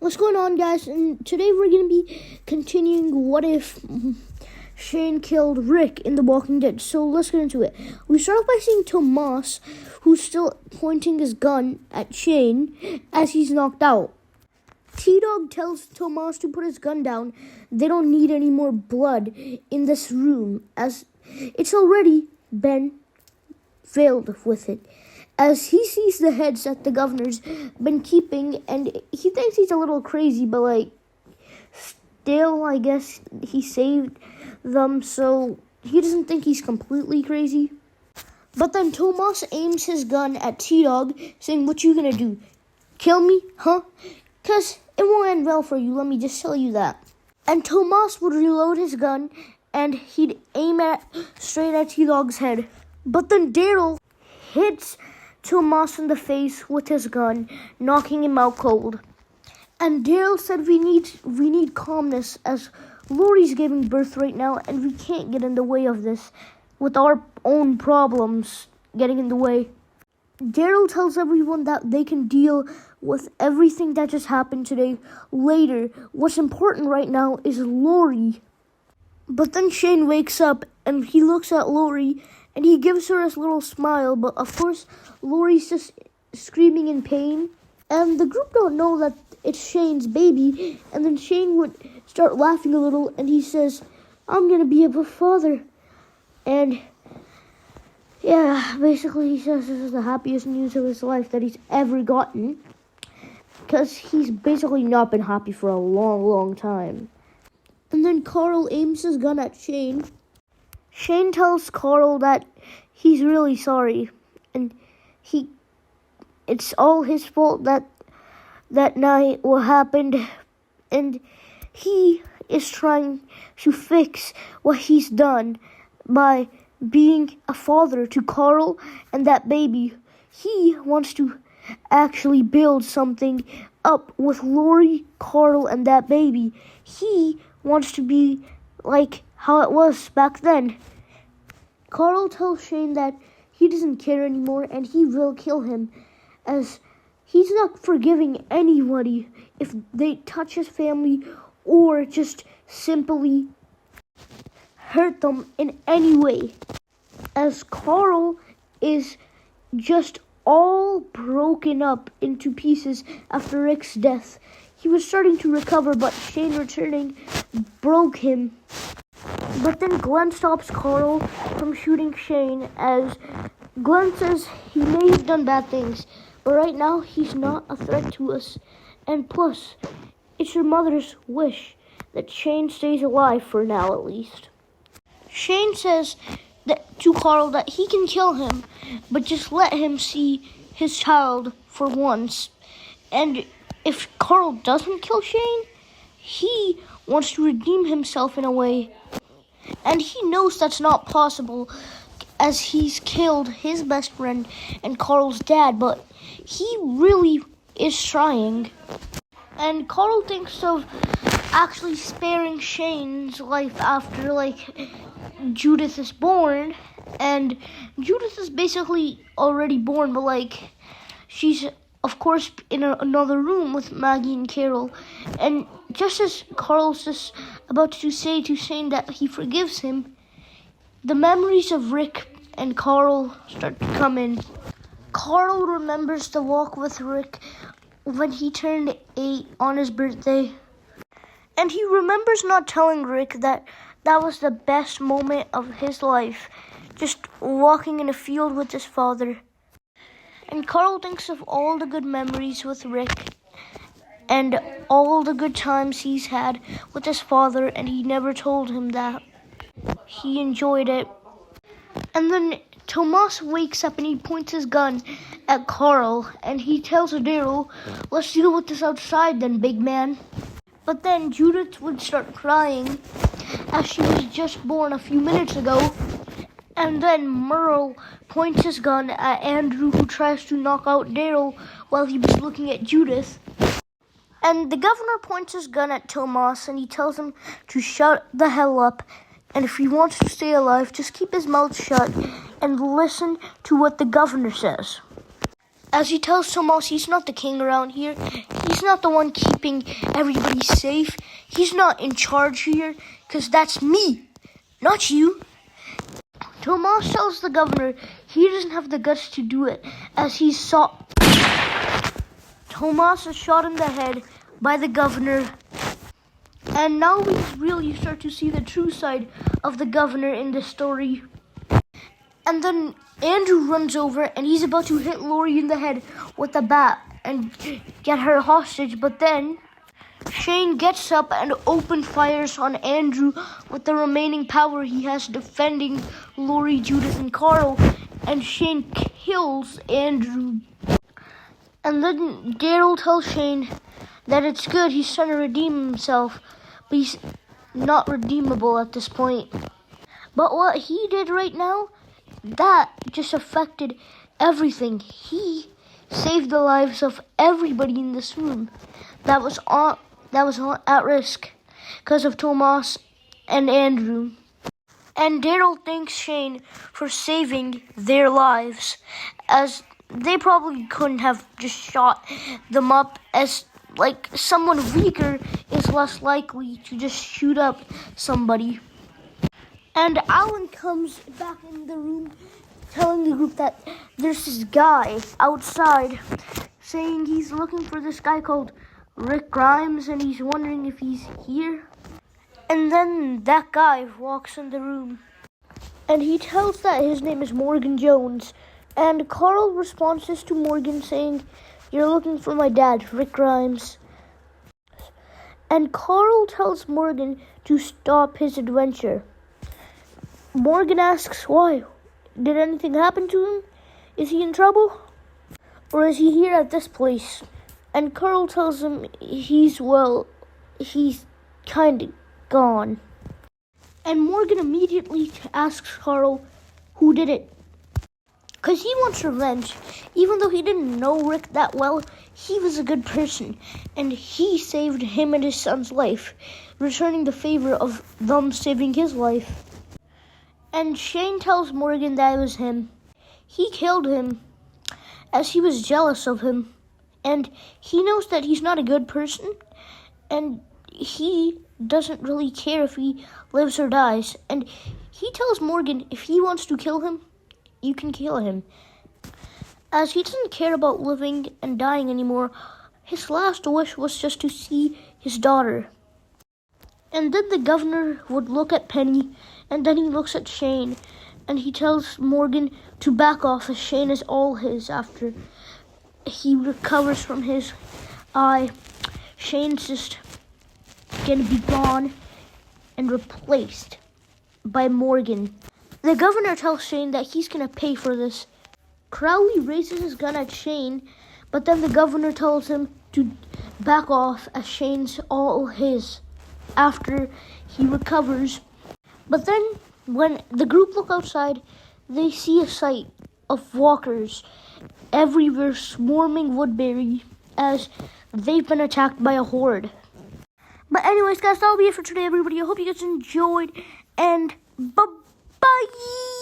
What's going on, guys? And today we're going to be continuing What If Shane Killed Rick in The Walking Dead. So let's get into it. We start off by seeing Tomas, who's still pointing his gun at Shane as he's knocked out. T-Dog tells Tomas to put his gun down. They don't need any more blood in this room, as it's already been filled with it. As he sees the heads that the governor's been keeping, and he thinks he's a little crazy, but still, I guess he saved them, so he doesn't think he's completely crazy. But then Tomas aims his gun at T-Dog, saying, "What you gonna do? Kill me, huh? 'Cause it won't end well for you, let me just tell you that." And Tomas would reload his gun, and he'd aim straight at T-Dog's head. But then Daryl hits Tomas in the face with his gun, knocking him out cold. And Daryl said we need calmness, as Lori's giving birth right now, and we can't get in the way of this with our own problems getting in the way. Daryl tells everyone that they can deal with everything that just happened today later. What's important right now is Lori. But then Shane wakes up and he looks at Lori and he gives her a little smile, but of course Lori's just screaming in pain. And the group don't know that it's Shane's baby, and then Shane would start laughing a little and he says, "I'm gonna be a father." And yeah, basically he says this is the happiest news of his life that he's ever gotten, because he's basically not been happy for a long time. And then Carl aims his gun at Shane. Shane tells Carl that he's really sorry, and it's all his fault that night what happened, and he is trying to fix what he's done by being a father to Carl and that baby. He wants to actually build something up with Lori, Carl, and that baby. He wants to be like how it was back then. Carl tells Shane that he doesn't care anymore and he will kill him, as he's not forgiving anybody if they touch his family or just simply hurt them in any way. As Carl is just all broken up into pieces after Rick's death. He was starting to recover, but Shane returning broke him. But then Glenn stops Carl from shooting Shane, as Glenn says he may have done bad things, but right now he's not a threat to us. And plus, it's your mother's wish that Shane stays alive for now at least. Shane says to Carl that he can kill him, but just let him see his child for once. And if Carl doesn't kill Shane, he wants to redeem himself in a way. And he knows that's not possible, as he's killed his best friend and Carl's dad, but he really is trying. And Carl thinks of actually sparing Shane's life after Judith is born, and Judith is basically already born, but she's of course in another room with Maggie and Carol. And just as Carl's just about to say to Shane that he forgives him, the memories of Rick and Carl start to come in. Carl remembers the walk with Rick when he turned 8 on his birthday. And he remembers not telling Rick that was the best moment of his life, just walking in a field with his father. And Carl thinks of all the good memories with Rick and all the good times he's had with his father, and he never told him that. He enjoyed it. And then Tomas wakes up and he points his gun at Carl, and he tells Daryl, "Let's deal with this outside then, big man." But then Judith would start crying, as she was just born a few minutes ago. And then Merle points his gun at Andrew, who tries to knock out Daryl while he was looking at Judith. And the governor points his gun at Tomas, and he tells him to shut the hell up. And if he wants to stay alive, just keep his mouth shut and listen to what the governor says. As he tells Tomas he's not the king around here. He's not the one keeping everybody safe. He's not in charge here, because that's me, not you. Tomas tells the governor he doesn't have the guts to do it, as he saw Tomas is shot in the head by the governor. And now we really start to see the true side of the governor in this story. And then Andrew runs over and he's about to hit Lori in the head with a bat and get her hostage. But then Shane gets up and open fires on Andrew with the remaining power he has defending Lori, Judith, and Carl. And Shane kills Andrew. And then Daryl tells Shane that it's good, he's trying to redeem himself, but he's not redeemable at this point. But what he did right now, that just affected everything. He saved the lives of everybody in this room that was at risk because of Tomas and Andrew. And Daryl thanks Shane for saving their lives, as they probably couldn't have just shot them up, as like someone weaker is less likely to just shoot up somebody. And Alan comes back in the room telling the group that there's this guy outside saying he's looking for this guy called Rick Grimes and he's wondering if he's here. And then that guy walks in the room and he tells that his name is Morgan Jones. And Carl responds to Morgan saying, "You're looking for my dad, Rick Grimes." And Carl tells Morgan to stop his adventure. Morgan asks why. Did anything happen to him? Is he in trouble? Or is he here at this place? And Carl tells him he's kind of gone. And Morgan immediately asks Carl who did it. Because he wants revenge. Even though he didn't know Rick that well, he was a good person. And he saved him and his son's life, returning the favor of them saving his life. And Shane tells Morgan that it was him. He killed him as he was jealous of him. And he knows that he's not a good person. And he doesn't really care if he lives or dies. And he tells Morgan if he wants to kill him, you can kill him. As he doesn't care about living and dying anymore, his last wish was just to see his daughter. And then the governor would look at Penny, and then he looks at Shane, and he tells Morgan to back off as Shane is all his after he recovers from his eye. Shane's just gonna be gone and replaced by Morgan. The governor tells Shane that he's gonna pay for this. Crowley raises his gun at Shane, but then the governor tells him to back off as Shane's all his after he recovers. But then when the group look outside, they see a sight of walkers everywhere swarming Woodbury as they've been attacked by a horde. But anyways, guys, that'll be it for today, everybody. I hope you guys enjoyed, and bye-bye!